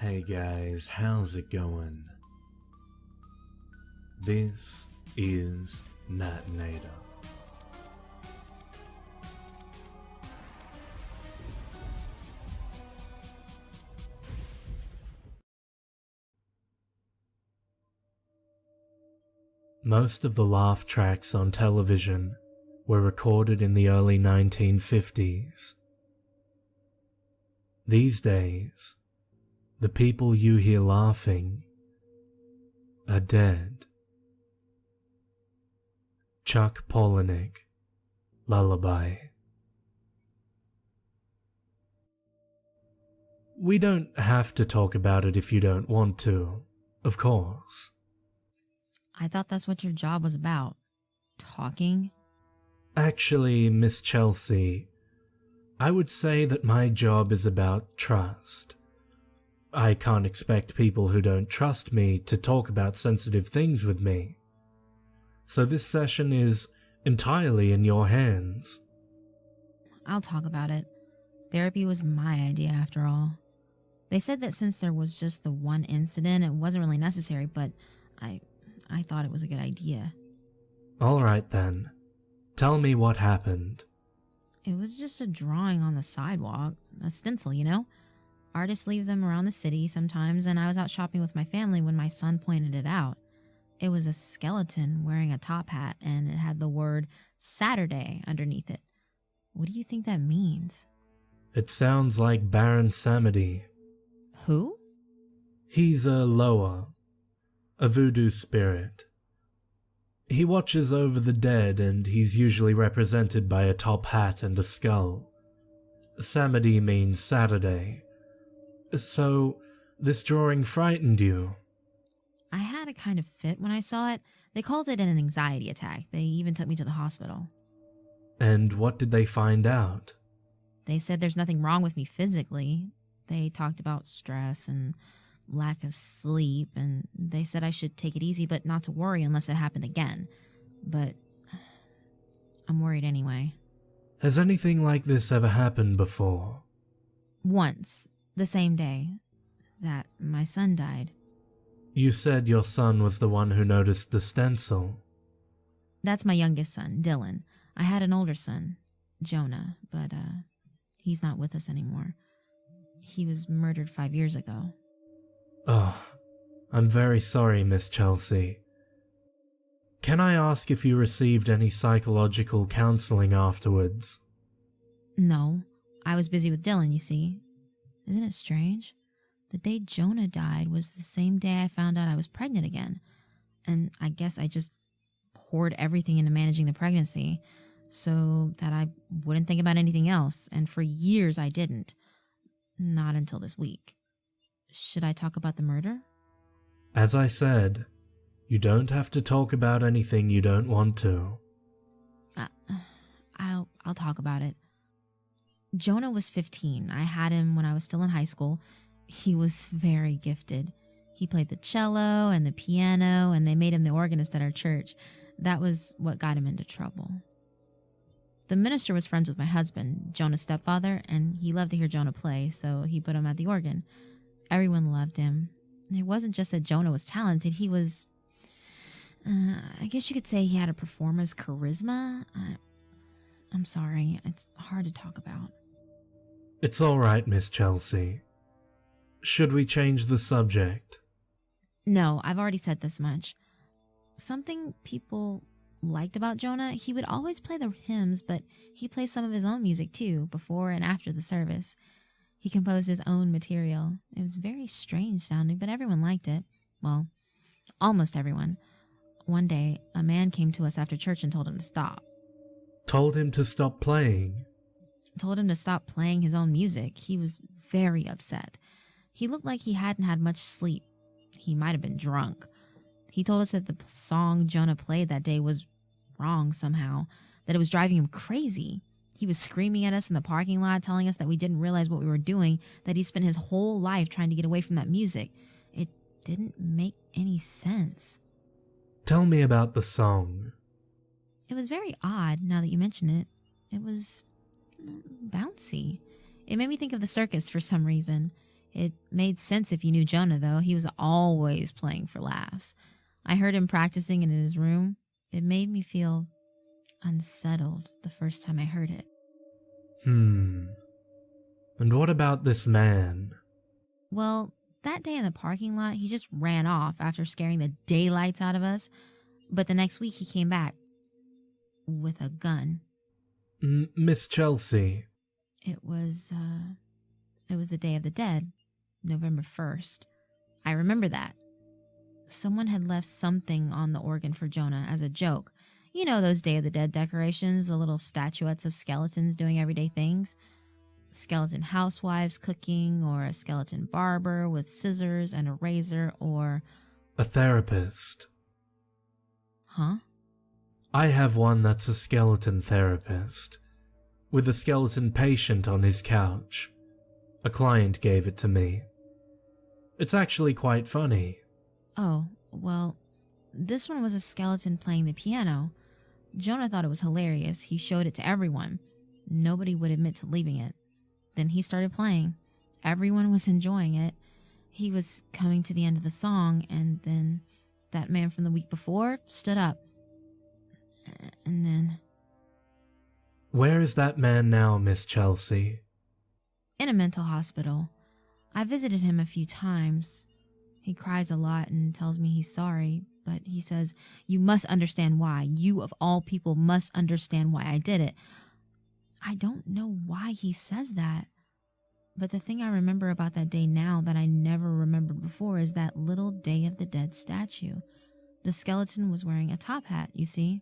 Hey guys, how's it going? This is Natenator. Most of the laugh tracks on television were recorded in the early 1950s. These days, the people you hear laughing are dead. Chuck Palahniuk, Lullaby. We don't have to talk about it if you don't want to, of course. I thought that's what your job was about. Talking? Actually, Miss Chelsea, I would say that my job is about trust. I can't expect people who don't trust me to talk about sensitive things with me. So this session is entirely in your hands. I'll talk about it. Therapy was my idea after all. They said that since there was just the one incident, it wasn't really necessary, but I thought it was a good idea. Alright then. Tell me what happened. It was just a drawing on the sidewalk, a stencil, you know? Artists leave them around the city sometimes, and I was out shopping with my family when my son pointed it out. It was a skeleton wearing a top hat, and it had the word Saturday underneath it. What do you think that means? It sounds like Baron Samedi. Who? He's a Loa, a voodoo spirit. He watches over the dead, and he's usually represented by a top hat and a skull. Samedi means Saturday. So, this drawing frightened you? I had a kind of fit when I saw it. They called it an anxiety attack. They even took me to the hospital. And what did they find out? They said there's nothing wrong with me physically. They talked about stress and lack of sleep, and they said I should take it easy but not to worry unless it happened again. But I'm worried anyway. Has anything like this ever happened before? Once, the same day that my son died. You said your son was the one who noticed the stencil. That's my youngest son, Dylan. I had an older son, Jonah, but he's not with us anymore. He was murdered 5 years ago. Oh, I'm very sorry, Miss Chelsea. Can I ask if you received any psychological counseling afterwards? No, I was busy with Dylan, you see. Isn't it strange? The day Jonah died was the same day I found out I was pregnant again. And I guess I just poured everything into managing the pregnancy so that I wouldn't think about anything else. And for years I didn't. Not until this week. Should I talk about the murder? As I said, you don't have to talk about anything you don't want to. I'll talk about it. Jonah was 15. I had him when I was still in high school. He was very gifted. He played the cello and the piano, and they made him the organist at our church. That was what got him into trouble. The minister was friends with my husband, Jonah's stepfather, and he loved to hear Jonah play, so he put him at the organ. Everyone loved him. It wasn't just that Jonah was talented, he was... I guess you could say he had a performer's charisma. I'm sorry, it's hard to talk about. It's alright, Miss Chelsea. Should we change the subject? No, I've already said this much. Something people liked about Jonah, he would always play the hymns, but he plays some of his own music too, before and after the service. He composed his own material. It was very strange sounding, but everyone liked it. Well, almost everyone. One day, a man came to us after church and told him to stop. Told him to stop playing? Told him to stop playing his own music. He was very upset. He looked like he hadn't had much sleep. He might have been drunk. He told us that the song Jonah played that day was wrong somehow, that it was driving him crazy. He was screaming at us in the parking lot, telling us that we didn't realize what we were doing, that he spent his whole life trying to get away from that music. It didn't make any sense. Tell me about the song. It was very odd, now that you mention it. It was bouncy. It made me think of the circus for some reason. It made sense if you knew Jonah, though. He was always playing for laughs. I heard him practicing in his room. It made me feel unsettled the first time I heard it. And what about this man? Well, that day in the parking lot, he just ran off after scaring the daylights out of us. But the next week he came back with a gun. Miss Chelsea. It was the Day of the Dead, November 1st. I remember that. Someone had left something on the organ for Jonah as a joke. You know those Day of the Dead decorations, the little statuettes of skeletons doing everyday things? Skeleton housewives cooking, or a skeleton barber with scissors and a razor, or... a therapist. Huh? I have one that's a skeleton therapist, with a skeleton patient on his couch. A client gave it to me. It's actually quite funny. Oh, well, this one was a skeleton playing the piano. Jonah thought it was hilarious. He showed it to everyone. Nobody would admit to leaving it. Then he started playing. Everyone was enjoying it. He was coming to the end of the song, and then that man from the week before stood up. And then... Where is that man now, Miss Chelsea? In a mental hospital. I visited him a few times. He cries a lot and tells me he's sorry, but he says, "You must understand why. You, of all people, must understand why I did it." I don't know why he says that. But the thing I remember about that day now that I never remembered before is that little Day of the Dead statue. The skeleton was wearing a top hat, you see.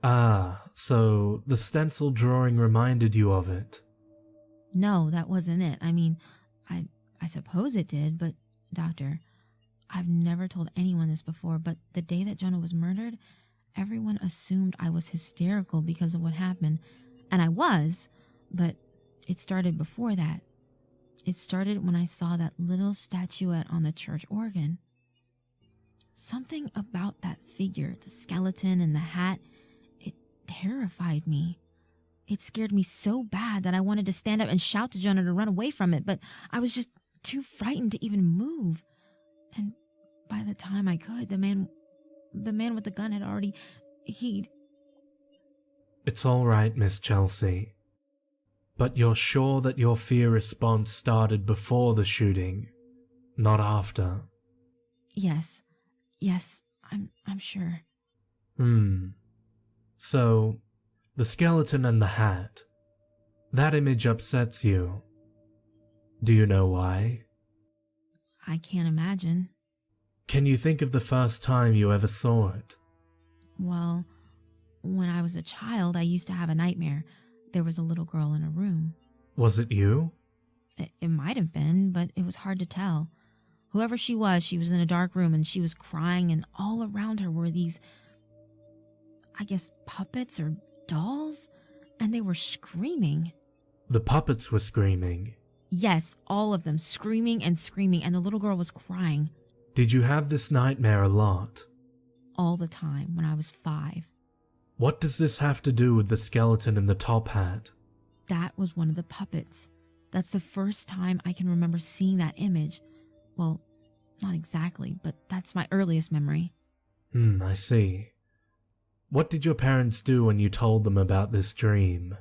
Ah, so the stencil drawing reminded you of it. No, that wasn't it. I mean, I suppose it did, but, Doctor, I've never told anyone this before, but the day that Jonah was murdered, everyone assumed I was hysterical because of what happened. And I was, but it started before that. It started when I saw that little statuette on the church organ. Something about that figure, the skeleton and the hat, it terrified me. It scared me so bad that I wanted to stand up and shout to Jonah to run away from it, but I was just too frightened to even move. And by the time I could, the man with the gun had already... It's all right, Miss Chelsea. But you're sure that your fear response started before the shooting, not after? Yes, I'm sure. So, the skeleton and the hat, that image upsets you. Do you know why? I can't imagine. Can you think of the first time you ever saw it? Well, when I was a child, I used to have a nightmare. There was a little girl in a room. Was it you? It might have been, but it was hard to tell. Whoever she was in a dark room and she was crying, and all around her were these, I guess, puppets or dolls, and they were screaming. The puppets were screaming? Yes, all of them, screaming, and the little girl was crying. Did you have this nightmare a lot? All the time, when I was 5. What does this have to do with the skeleton in the top hat? That was one of the puppets. That's the first time I can remember seeing that image. Well, not exactly, but that's my earliest memory. I see. What did your parents do when you told them about this dream?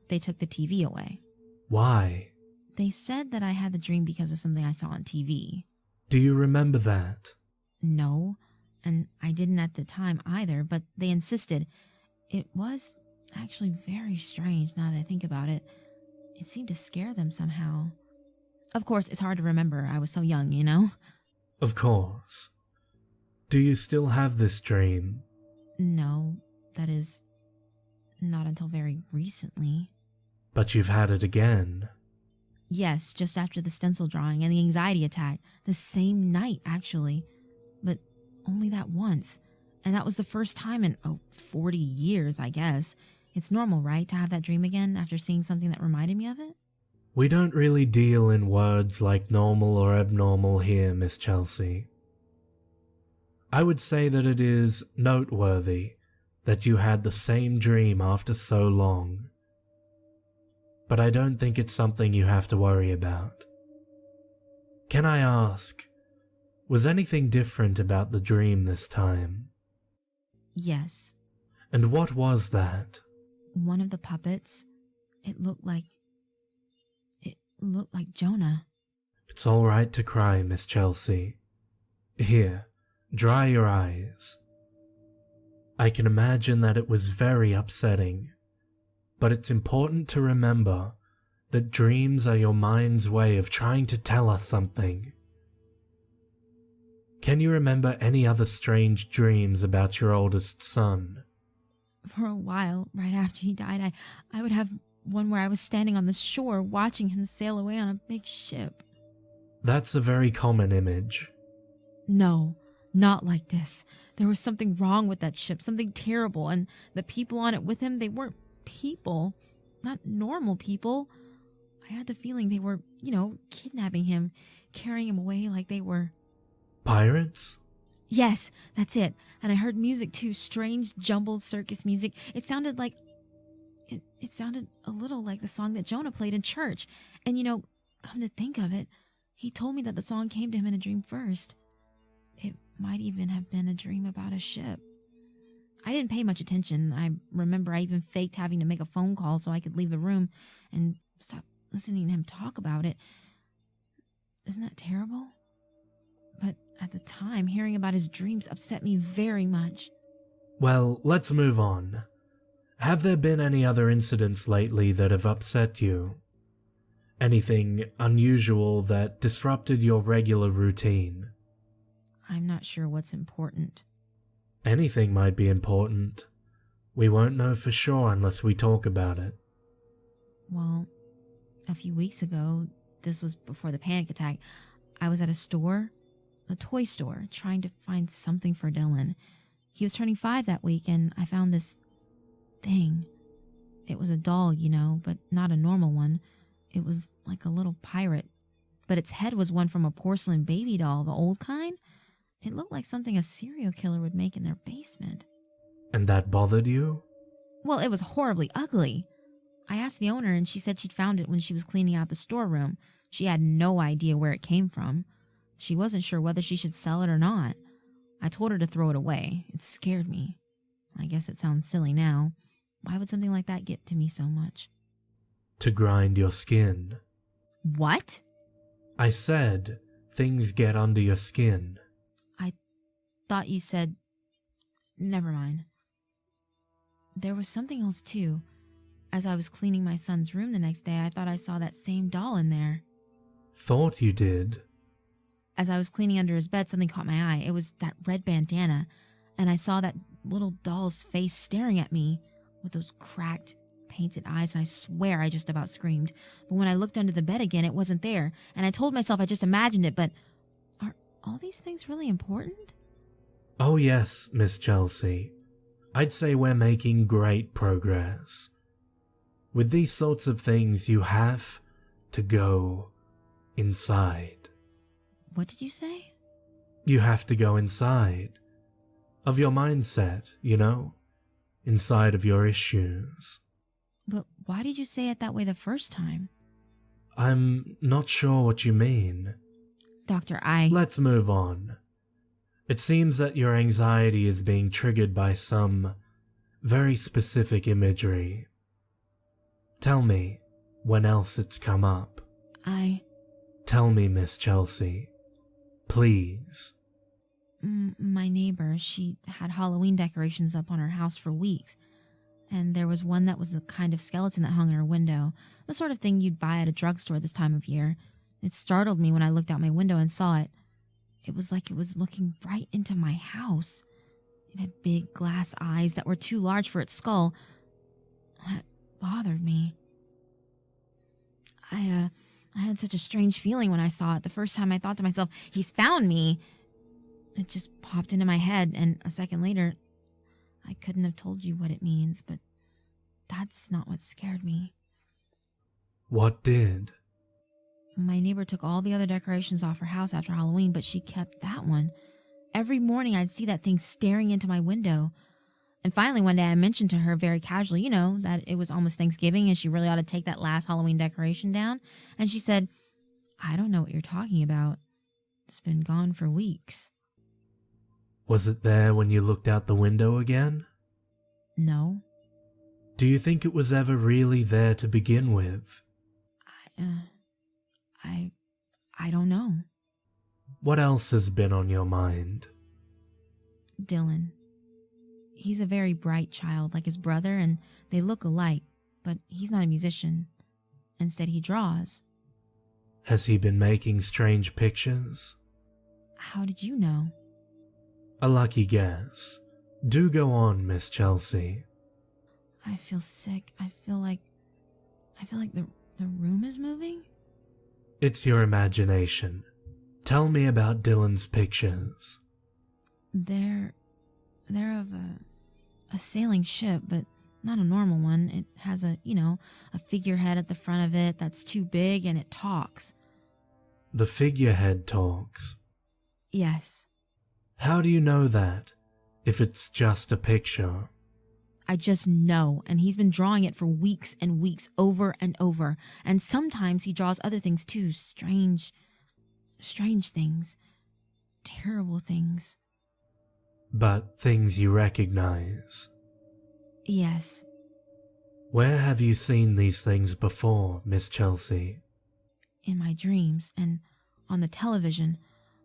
They took the TV away. Why? They said that I had the dream because of something I saw on TV. Do you remember that? No, and I didn't at the time either, but they insisted. It was actually very strange now that I think about it. It seemed to scare them somehow. Of course, it's hard to remember. I was so young, you know? Of course. Do you still have this dream? No, that is, not until very recently. But you've had it again. Yes, just after the stencil drawing and the anxiety attack. The same night, actually. But only that once. And that was the first time in, 40 years, I guess. It's normal, right, to have that dream again after seeing something that reminded me of it? We don't really deal in words like normal or abnormal here, Miss Chelsea. I would say that it is noteworthy that you had the same dream after so long. But I don't think it's something you have to worry about. Can I ask, was anything different about the dream this time? Yes. And what was that? One of the puppets, it looked like Jonah. It's all right to cry, Miss Chelsea. Here, dry your eyes. I can imagine that it was very upsetting, but it's important to remember that dreams are your mind's way of trying to tell us something. Can you remember any other strange dreams about your oldest son? For a while, right after he died, I would have one where I was standing on the shore watching him sail away on a big ship. That's a very common image. No, not like this. There was something wrong with that ship, something terrible, and the people on it with him, they weren't people, not normal people. I had the feeling they were, kidnapping him, carrying him away like they were... Pirates? Yes, that's it. And I heard music too, strange jumbled circus music. It sounded like... It sounded a little like the song that Jonah played in church. And come to think of it, he told me that the song came to him in a dream first. It might even have been a dream about a ship. I didn't pay much attention. I remember I even faked having to make a phone call so I could leave the room and stop listening to him talk about it. Isn't that terrible? But at the time, hearing about his dreams upset me very much. Well, let's move on. Have there been any other incidents lately that have upset you? Anything unusual that disrupted your regular routine? I'm not sure what's important. Anything might be important. We won't know for sure unless we talk about it. Well, a few weeks ago, this was before the panic attack, I was at a toy store, trying to find something for Dylan. He was turning 5 that week, and I found this thing. It was a doll, but not a normal one. It was like a little pirate, but its head was one from a porcelain baby doll, the old kind. It looked like something a serial killer would make in their basement. And that bothered you? Well, it was horribly ugly. I asked the owner, and she said she'd found it when she was cleaning out the storeroom. She had no idea where it came from. She wasn't sure whether she should sell it or not. I told her to throw it away. It scared me. I guess it sounds silly now. Why would something like that get to me so much? To grind your skin. What? I said things get under your skin. I thought you said... Never mind. There was something else too. As I was cleaning my son's room the next day, I thought I saw that same doll in there. Thought you did? As I was cleaning under his bed, something caught my eye. It was that red bandana, and I saw that little doll's face staring at me with those cracked, painted eyes, and I swear I just about screamed. But when I looked under the bed again, it wasn't there, and I told myself I just imagined it, but are all these things really important? Oh yes, Miss Chelsea. I'd say we're making great progress. With these sorts of things, you have to go inside. What did you say? You have to go inside. Of your mindset, Inside of your issues. But why did you say it that way the first time? I'm not sure what you mean. Doctor, Let's move on. It seems that your anxiety is being triggered by some very specific imagery. Tell me when else it's come up. Tell me, Miss Chelsea. Please. My neighbor, she had Halloween decorations up on her house for weeks. And there was one that was a kind of skeleton that hung in her window. The sort of thing you'd buy at a drugstore this time of year. It startled me when I looked out my window and saw it. It was like it was looking right into my house. It had big glass eyes that were too large for its skull. That bothered me. I had such a strange feeling when I saw it. The first time I thought to myself, he's found me. It just popped into my head, and a second later, I couldn't have told you what it means, but that's not what scared me. What did? My neighbor took all the other decorations off her house after Halloween, but she kept that one. Every morning I'd see that thing staring into my window. And finally one day I mentioned to her very casually, that it was almost Thanksgiving and she really ought to take that last Halloween decoration down. And she said, I don't know what you're talking about. it's been gone for weeks. Was it there when you looked out the window again? No. Do you think it was ever really there to begin with? I don't know. What else has been on your mind? Dylan. He's a very bright child like his brother, and they look alike, but he's not a musician. Instead, he draws. Has he been making strange pictures? How did you know? A lucky guess. Do go on, Miss Chelsea. I feel sick. I feel like the room is moving? It's your imagination. Tell me about Dylan's pictures. They're of a sailing ship, but not a normal one. It has a figurehead at the front of it that's too big and it talks. The figurehead talks. Yes. How do you know that, if it's just a picture? I just know, and he's been drawing it for weeks and weeks, over and over. And sometimes he draws other things too, strange things, terrible things. But things you recognize. Yes. Where have you seen these things before, Miss Chelsea? In my dreams and on the television.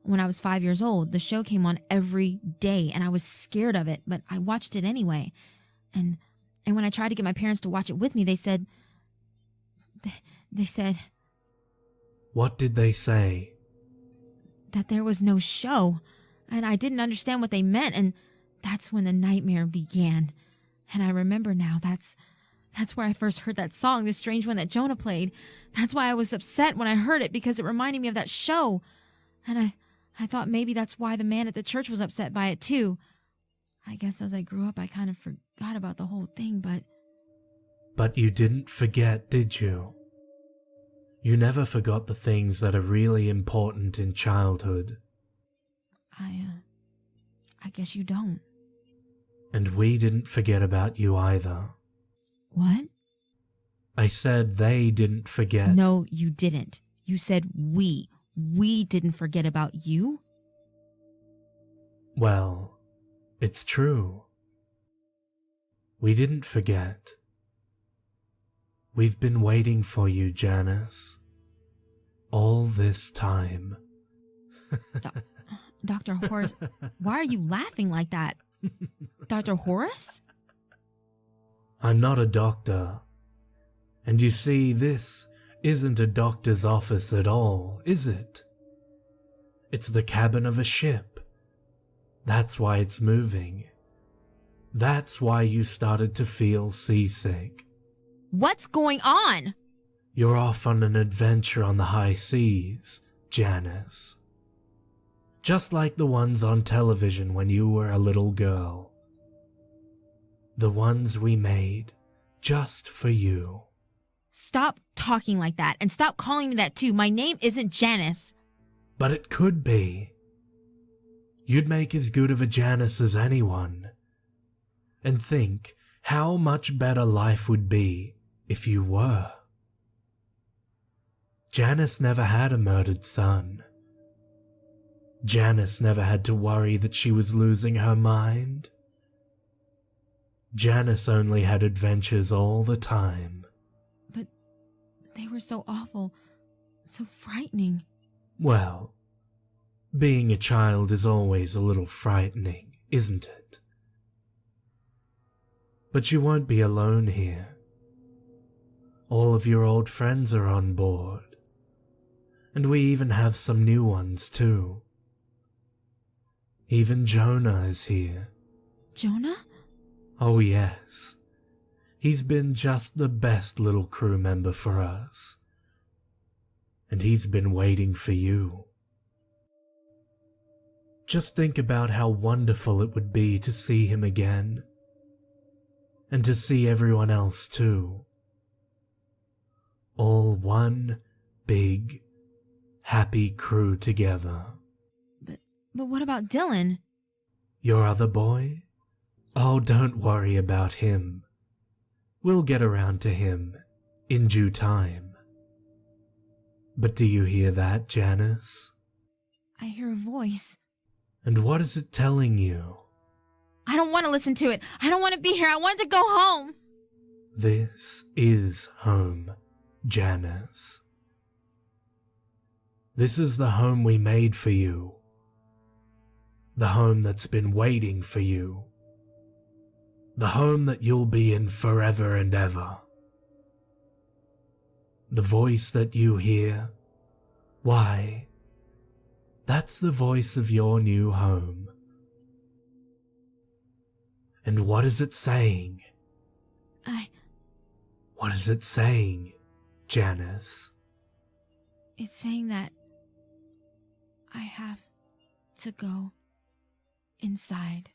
When I was 5 years old, the show came on every day, and I was scared of it, but I watched it anyway. And when I tried to get my parents to watch it with me, they said... What did they say? That there was no show, and I didn't understand what they meant, and that's when the nightmare began. And I remember now, that's where I first heard that song, the strange one that Jonah played. That's why I was upset when I heard it, because it reminded me of that show. And I thought maybe that's why the man at the church was upset by it too. I guess as I grew up, I kind of forgot about the whole thing, but... But you didn't forget, did you? You never forgot the things that are really important in childhood. I guess you don't. And we didn't forget about you either. What? I said they didn't forget. No, you didn't. You said we. We didn't forget about you? Well, it's true. We didn't forget. We've been waiting for you, Janice. All this time. Dr. Horace, why are you laughing like that? Dr. Horace? I'm not a doctor. And you see, this isn't a doctor's office at all, is it? It's the cabin of a ship. That's why it's moving. That's why you started to feel seasick. What's going on? You're off on an adventure on the high seas, Janice. Just like the ones on television when you were a little girl. The ones we made just for you. Stop talking like that, and stop calling me that too. My name isn't Janice. But it could be. You'd make as good of a Janice as anyone. And think how much better life would be if you were. Janice never had a murdered son. Janice never had to worry that she was losing her mind. Janice only had adventures all the time. But they were so awful, so frightening. Well, being a child is always a little frightening, isn't it? But you won't be alone here. All of your old friends are on board. And we even have some new ones too. Even Jonah is here. Jonah? Oh yes. He's been just the best little crew member for us. And he's been waiting for you. Just think about how wonderful it would be to see him again. And to see everyone else too. All one big, happy crew together. But what about Dylan? Your other boy? Oh, don't worry about him. We'll get around to him in due time. But do you hear that, Janice? I hear a voice. And what is it telling you? I don't want to listen to it. I don't want to be here. I want to go home. This is home, Janice. This is the home we made for you. The home that's been waiting for you. The home that you'll be in forever and ever. The voice that you hear, why, that's the voice of your new home. And what is it saying? What is it saying, Janice? It's saying that I have to go inside.